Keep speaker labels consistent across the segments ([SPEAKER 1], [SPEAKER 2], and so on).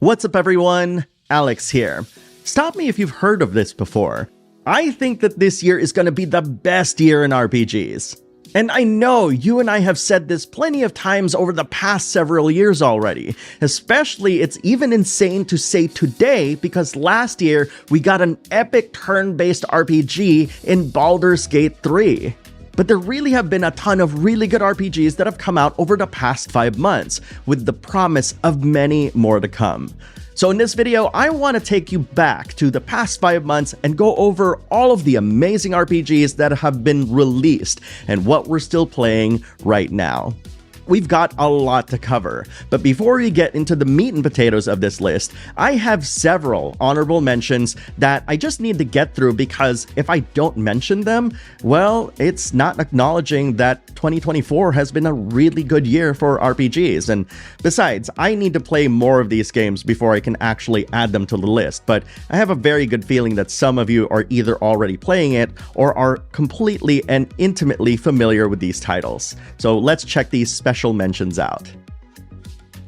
[SPEAKER 1] What's up everyone? Alex here. Stop me if you've heard of this before. I think that this year is going to be the best year in RPGs. And I know you and I have said this plenty of times over the past several years already. Especially, it's even insane to say today because last year we got an epic turn-based RPG in Baldur's Gate 3. But there really have been a ton of really good RPGs that have come out over the past 5 months, with the promise of many more to come. So in this video, I want to take you back to the past 5 months and go over all of the amazing RPGs that have been released and what we're still playing right now. We've got a lot to cover, but before we get into the meat and potatoes of this list, I have several honorable mentions that I just need to get through because if I don't mention them, well, it's not acknowledging that 2024 has been a really good year for RPGs, and besides, I need to play more of these games before I can actually add them to the list, but I have a very good feeling that some of you are either already playing it or are completely and intimately familiar with these titles. So let's check these special mentions out.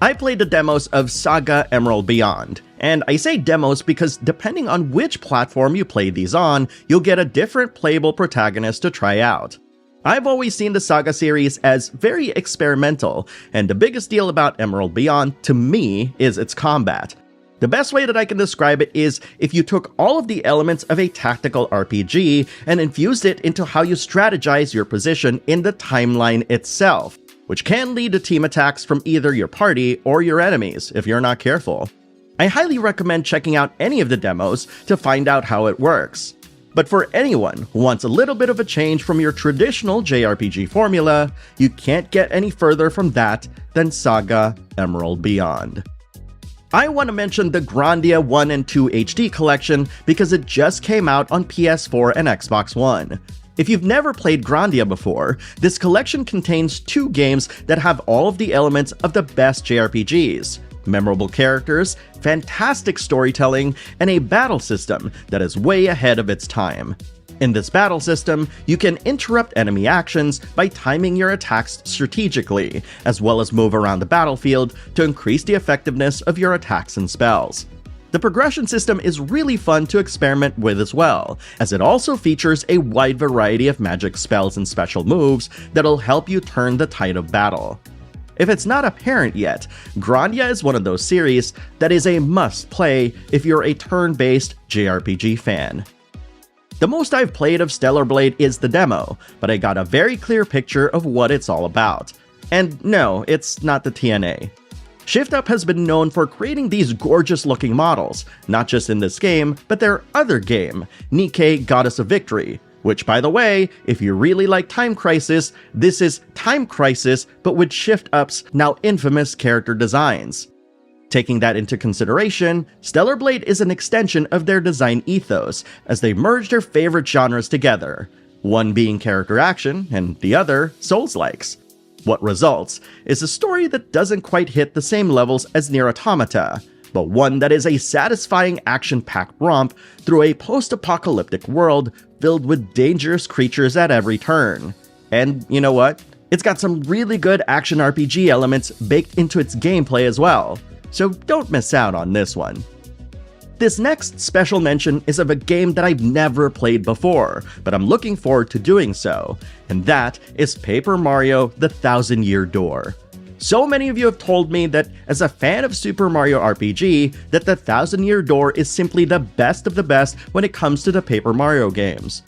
[SPEAKER 1] I played the demos of SaGa Emerald Beyond, and I say demos because depending on which platform you play these on, you'll get a different playable protagonist to try out. I've always seen the SaGa series as very experimental, and the biggest deal about Emerald Beyond to me is its combat. The best way that I can describe it is if you took all of the elements of a tactical RPG and infused it into how you strategize your position in the timeline itself, which can lead to team attacks from either your party or your enemies if you're not careful. I highly recommend checking out any of the demos to find out how it works. But for anyone who wants a little bit of a change from your traditional JRPG formula, you can't get any further from that than SaGa Emerald Beyond. I want to mention the Grandia 1 and 2 HD collection because it just came out on PS4 and Xbox One. If you've never played Grandia before, this collection contains 2 games that have all of the elements of the best JRPGs. Memorable characters, fantastic storytelling, and a battle system that is way ahead of its time. In this battle system, you can interrupt enemy actions by timing your attacks strategically, as well as move around the battlefield to increase the effectiveness of your attacks and spells. The progression system is really fun to experiment with as well, as it also features a wide variety of magic spells and special moves that'll help you turn the tide of battle. If it's not apparent yet, Grandia is one of those series that is a must-play if you're a turn-based JRPG fan. The most I've played of Stellar Blade is the demo, but I got a very clear picture of what it's all about. And no, it's not the TNA. Shift Up has been known for creating these gorgeous looking models, not just in this game, but their other game, Nikke Goddess of Victory, which by the way, if you really like Time Crisis, this is Time Crisis but with Shift Up's now infamous character designs. Taking that into consideration, Stellar Blade is an extension of their design ethos, as they merge their favorite genres together, one being character action and the other Souls-likes. What results is a story that doesn't quite hit the same levels as Nier Automata, but one that is a satisfying action-packed romp through a post-apocalyptic world filled with dangerous creatures at every turn. And you know what? It's got some really good action RPG elements baked into its gameplay as well, so don't miss out on this one. This next special mention is of a game that I've never played before, but I'm looking forward to doing so, and that is Paper Mario: The Thousand Year Door. So many of you have told me that as a fan of Super Mario RPG, that the Thousand Year Door is simply the best of the best when it comes to the Paper Mario games.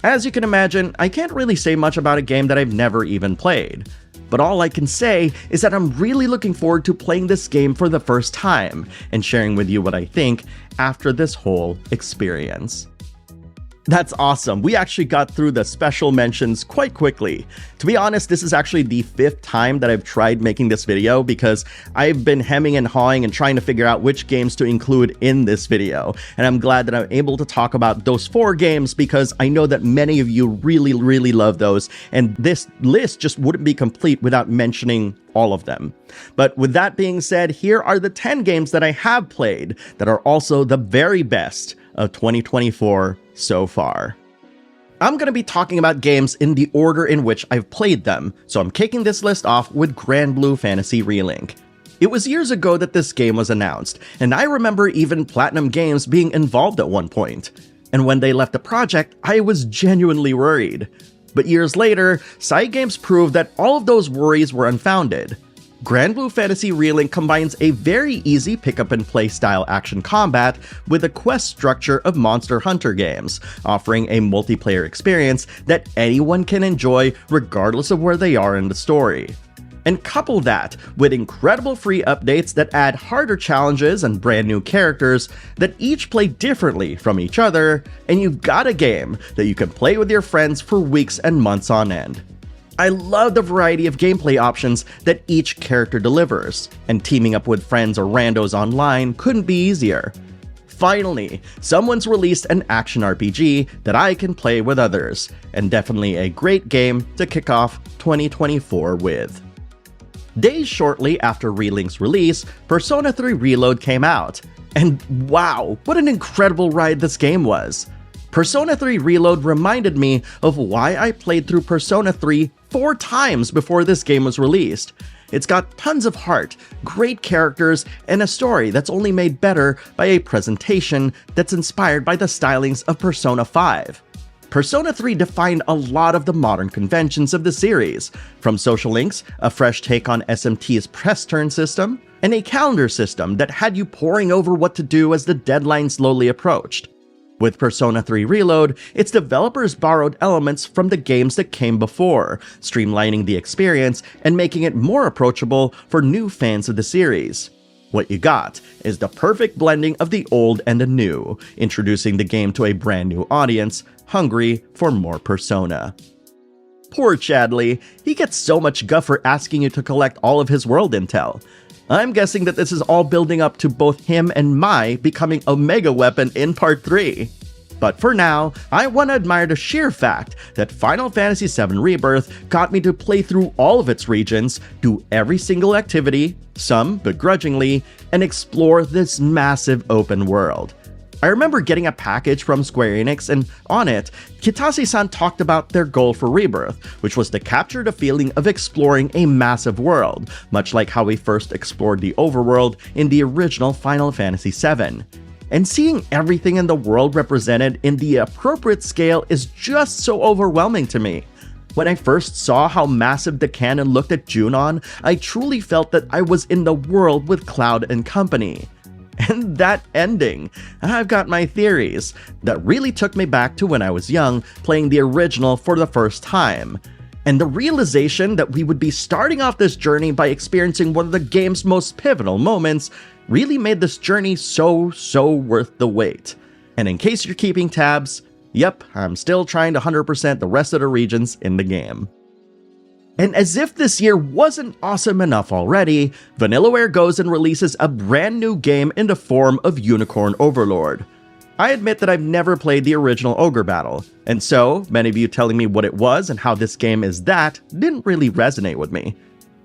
[SPEAKER 1] As you can imagine, I can't really say much about a game that I've never even played. But all I can say is that I'm really looking forward to playing this game for the first time and sharing with you what I think after this whole experience. That's awesome. We actually got through the special mentions quite quickly. To be honest, this is actually the 5th time that I've tried making this video because I've been hemming and hawing and trying to figure out which games to include in this video. And I'm glad that I'm able to talk about those 4 games because I know that many of you really love those, and this list just wouldn't be complete without mentioning all of them. But with that being said, here are the 10 games that I have played that are also the very best of 2024 so far. I'm going to be talking about games in the order in which I've played them, so I'm kicking this list off with Granblue Fantasy Relink. It was years ago that this game was announced, and I remember even Platinum Games being involved at one point. And when they left the project, I was genuinely worried. But years later, Cygames proved that all of those worries were unfounded. Granblue Fantasy Relink combines a very easy pick-up-and-play style action combat with a quest structure of Monster Hunter games, offering a multiplayer experience that anyone can enjoy regardless of where they are in the story. And couple that with incredible free updates that add harder challenges and brand new characters that each play differently from each other, and you've got a game that you can play with your friends for weeks and months on end. I love the variety of gameplay options that each character delivers, and teaming up with friends or randos online couldn't be easier. Finally, someone's released an action RPG that I can play with others, and definitely a great game to kick off 2024 with. Days shortly after Relink's release, Persona 3 Reload came out, and wow, what an incredible ride this game was! Persona 3 Reload reminded me of why I played through Persona 3 4 times before this game was released. It's got tons of heart, great characters, and a story that's only made better by a presentation that's inspired by the stylings of Persona 5. Persona 3 defined a lot of the modern conventions of the series, from social links, a fresh take on SMT's press turn system, and a calendar system that had you poring over what to do as the deadline slowly approached. With Persona 3 Reload, its developers borrowed elements from the games that came before, streamlining the experience and making it more approachable for new fans of the series. What you got is the perfect blending of the old and the new, introducing the game to a brand new audience, hungry for more Persona. Poor Chadley, he gets so much guff for asking you to collect all of his world intel. I'm guessing that this is all building up to both him and Mai becoming Omega Weapon in Part 3. But for now, I want to admire the sheer fact that Final Fantasy VII Rebirth got me to play through all of its regions, do every single activity, some begrudgingly, and explore this massive open world. I remember getting a package from Square Enix, and on it, Kitase-san talked about their goal for Rebirth, which was to capture the feeling of exploring a massive world, much like how we first explored the overworld in the original Final Fantasy VII. And seeing everything in the world represented in the appropriate scale is just so overwhelming to me. When I first saw how massive the canon looked at Junon, I truly felt that I was in the world with Cloud and company. And that ending, I've got my theories, that really took me back to when I was young, playing the original for the first time. And the realization that we would be starting off this journey by experiencing one of the game's most pivotal moments really made this journey so worth the wait. And in case you're keeping tabs, yep, I'm still trying to 100% the rest of the regions in the game. And as if this year wasn't awesome enough already, Vanillaware goes and releases a brand new game in the form of Unicorn Overlord. I admit that I've never played the original Ogre Battle, and so many of you telling me what it was and how this game is that didn't really resonate with me.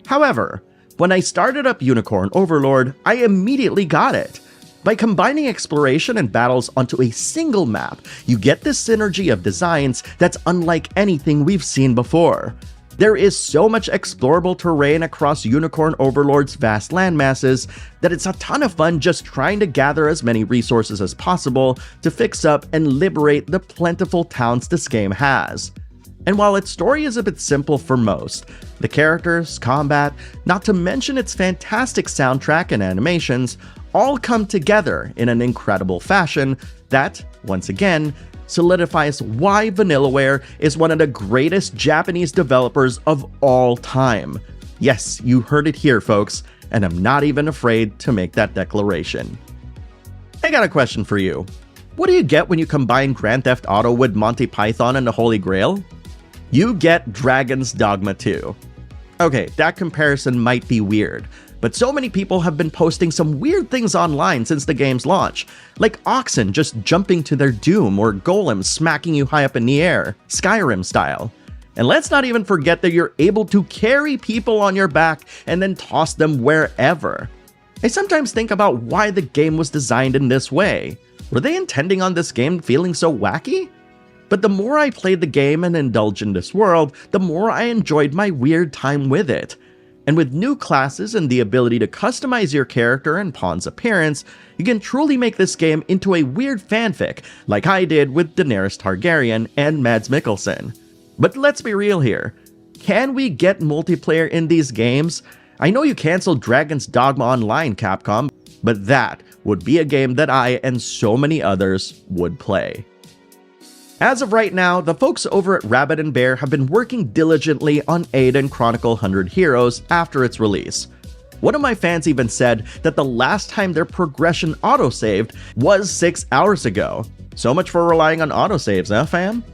[SPEAKER 1] However, when I started up Unicorn Overlord, I immediately got it. By combining exploration and battles onto a single map, you get this synergy of designs that's unlike anything we've seen before. There is so much explorable terrain across Unicorn Overlord's vast landmasses that it's a ton of fun just trying to gather as many resources as possible to fix up and liberate the plentiful towns this game has. And while its story is a bit simple for most, the characters, combat, not to mention its fantastic soundtrack and animations, all come together in an incredible fashion that, once again, solidifies why Vanillaware is one of the greatest Japanese developers of all time. Yes, you heard it here, folks, and I'm not even afraid to make that declaration. I got a question for you. What do you get when you combine Grand Theft Auto with Monty Python and the Holy Grail? You get Dragon's Dogma II. Okay, that comparison might be weird, but so many people have been posting some weird things online since the game's launch, like oxen just jumping to their doom or golems smacking you high up in the air, Skyrim style. And let's not even forget that you're able to carry people on your back and then toss them wherever. I sometimes think about why the game was designed in this way. Were they intending on this game feeling so wacky? But the more I played the game and indulged in this world, the more I enjoyed my weird time with it. And with new classes and the ability to customize your character and pawn's appearance, you can truly make this game into a weird fanfic, like I did with Daenerys Targaryen and Mads Mikkelsen. But let's be real here. Can we get multiplayer in these games? I know you canceled Dragon's Dogma Online, Capcom, but that would be a game that I and so many others would play. As of right now, the folks over at Rabbit and Bear have been working diligently on Eiyuden Chronicle 100 Heroes after its release. One of my fans even said that the last time their progression autosaved was 6 hours ago. So much for relying on autosaves, huh fam?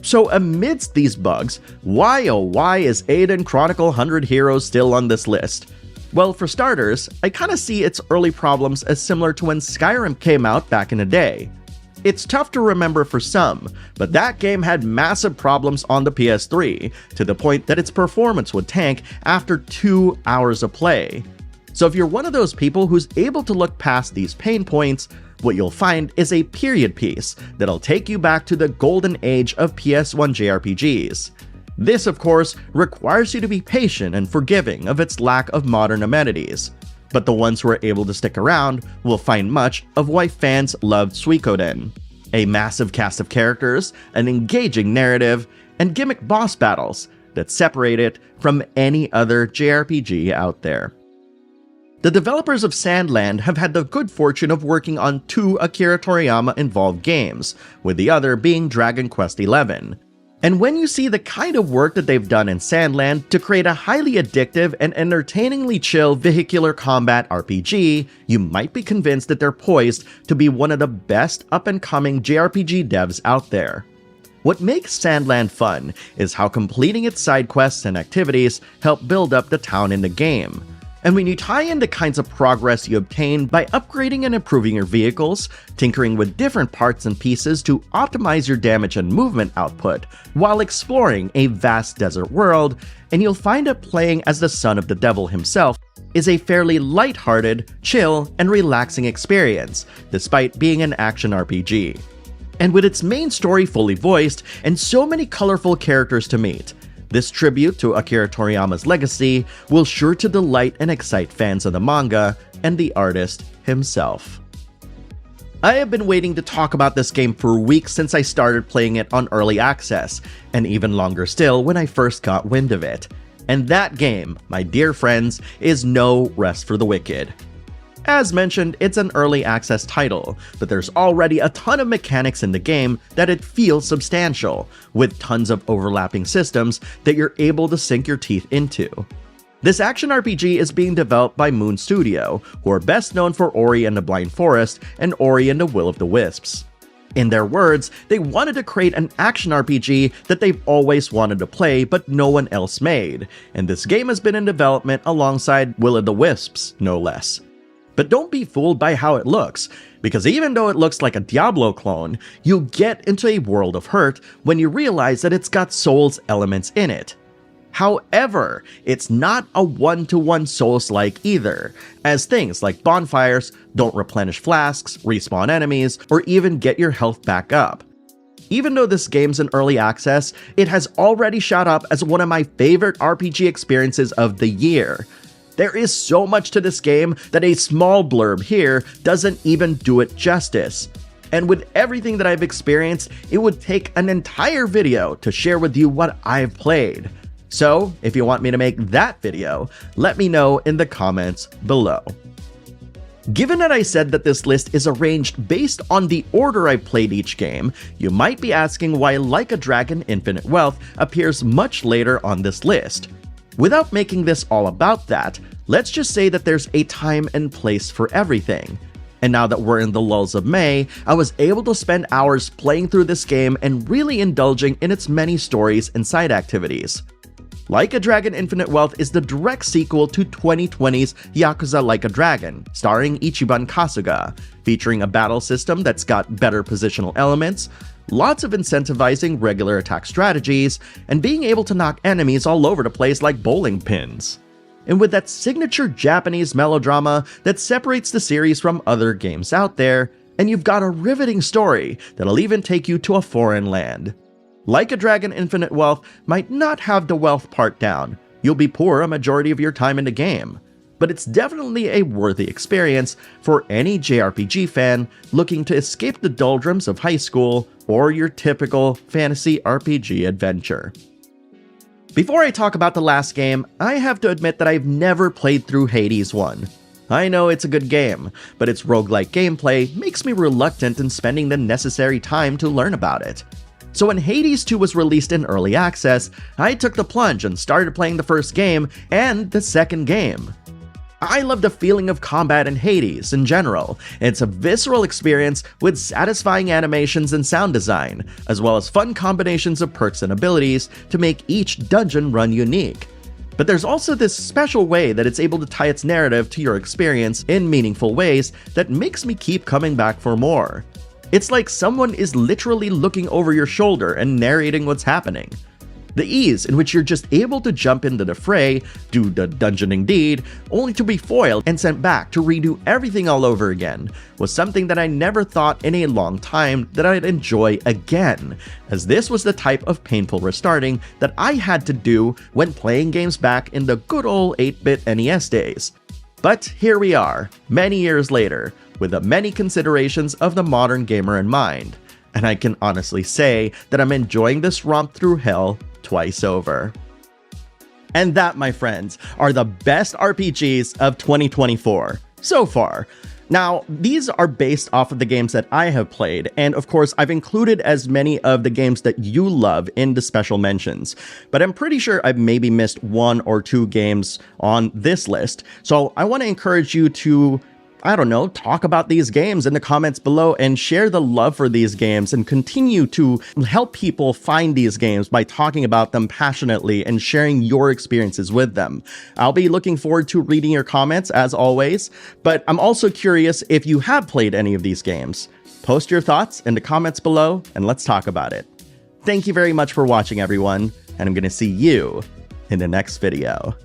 [SPEAKER 1] So amidst these bugs, why oh why is Eiyuden Chronicle 100 Heroes still on this list? Well, for starters, I kinda see its early problems as similar to when Skyrim came out back in the day. It's tough to remember for some, but that game had massive problems on the PS3, to the point that its performance would tank after 2 hours of play. So if you're one of those people who's able to look past these pain points, what you'll find is a period piece that'll take you back to the golden age of PS1 JRPGs. This, of course, requires you to be patient and forgiving of its lack of modern amenities. But the ones who are able to stick around will find much of why fans loved Suikoden. A massive cast of characters, an engaging narrative, and gimmick boss battles that separate it from any other JRPG out there. The developers of Sandland have had the good fortune of working on 2 Akira Toriyama-involved games, with the other being Dragon Quest XI. And when you see the kind of work that they've done in Sandland to create a highly addictive and entertainingly chill vehicular combat RPG, you might be convinced that they're poised to be one of the best up-and-coming JRPG devs out there. What makes Sandland fun is how completing its side quests and activities help build up the town in the game. And when you tie in the kinds of progress you obtain by upgrading and improving your vehicles, tinkering with different parts and pieces to optimize your damage and movement output, while exploring a vast desert world, and you'll find that playing as the son of the devil himself is a fairly lighthearted, chill, and relaxing experience, despite being an action RPG. And with its main story fully voiced and so many colorful characters to meet, this tribute to Akira Toriyama's legacy will sure to delight and excite fans of the manga and the artist himself. I have been waiting to talk about this game for weeks since I started playing it on early access, and even longer still when I first got wind of it. And that game, my dear friends, is no Rest for the Wicked. As mentioned, it's an early access title, but there's already a ton of mechanics in the game that it feels substantial, with tons of overlapping systems that you're able to sink your teeth into. This action RPG is being developed by Moon Studio, who are best known for Ori and the Blind Forest and Ori and the Will of the Wisps. In their words, they wanted to create an action RPG that they've always wanted to play but no one else made, and this game has been in development alongside Will of the Wisps, no less. But don't be fooled by how it looks, because even though it looks like a Diablo clone, you'll get into a world of hurt when you realize that it's got Souls elements in it. However, it's not a one-to-one Souls-like either, as things like bonfires don't replenish flasks, respawn enemies, or even get your health back up. Even though this game's in early access, it has already shot up as one of my favorite RPG experiences of the year. There is so much to this game that a small blurb here doesn't even do it justice. And with everything that I've experienced, it would take an entire video to share with you what I've played. So, if you want me to make that video, let me know in the comments below. Given that I said that this list is arranged based on the order I played each game, you might be asking why Like a Dragon: Infinite Wealth appears much later on this list. Without making this all about that, let's just say that there's a time and place for everything. And now that we're in the lulls of May, I was able to spend hours playing through this game and really indulging in its many stories and side activities. Like a Dragon: Infinite Wealth is the direct sequel to 2020's Yakuza Like a Dragon, starring Ichiban Kasuga, featuring a battle system that's got better positional elements, lots of incentivizing regular attack strategies, and being able to knock enemies all over the place like bowling pins. And with that signature Japanese melodrama that separates the series from other games out there, and you've got a riveting story that'll even take you to a foreign land. Like a Dragon: Infinite Wealth might not have the wealth part down. you'll be poor a majority of your time in the game. But it's definitely a worthy experience for any JRPG fan looking to escape the doldrums of high school or your typical fantasy RPG adventure. Before I talk about the last game, I have to admit that I've never played through Hades 1. I know it's a good game, but its roguelike gameplay makes me reluctant in spending the necessary time to learn about it. So when Hades 2 was released in early access, I took the plunge and started playing the first game and the second game. I love the feeling of combat in Hades in general. It's a visceral experience with satisfying animations and sound design, as well as fun combinations of perks and abilities to make each dungeon run unique. But there's also this special way that it's able to tie its narrative to your experience in meaningful ways that makes me keep coming back for more. It's like someone is literally looking over your shoulder and narrating what's happening. The ease in which you're just able to jump into the fray, do the dungeoning deed, only to be foiled and sent back to redo everything all over again, was something that I never thought in a long time that I'd enjoy again, as this was the type of painful restarting that I had to do when playing games back in the good old 8-bit NES days. But here we are, many years later, with the many considerations of the modern gamer in mind, and I can honestly say that I'm enjoying this romp through hell twice over. And that, my friends, are the best RPGs of 2024 so far. Now, these are based off of the games that I have played, and of course, I've included as many of the games that you love in the special mentions, but I'm pretty sure I've maybe missed 1 or 2 games on this list, so I want to encourage you to talk about these games in the comments below and share the love for these games and continue to help people find these games by talking about them passionately and sharing your experiences with them. I'll be looking forward to reading your comments as always, but I'm also curious if you have played any of these games. Post your thoughts in the comments below and let's talk about it. Thank you very much for watching, everyone, and I'm going to see you in the next video.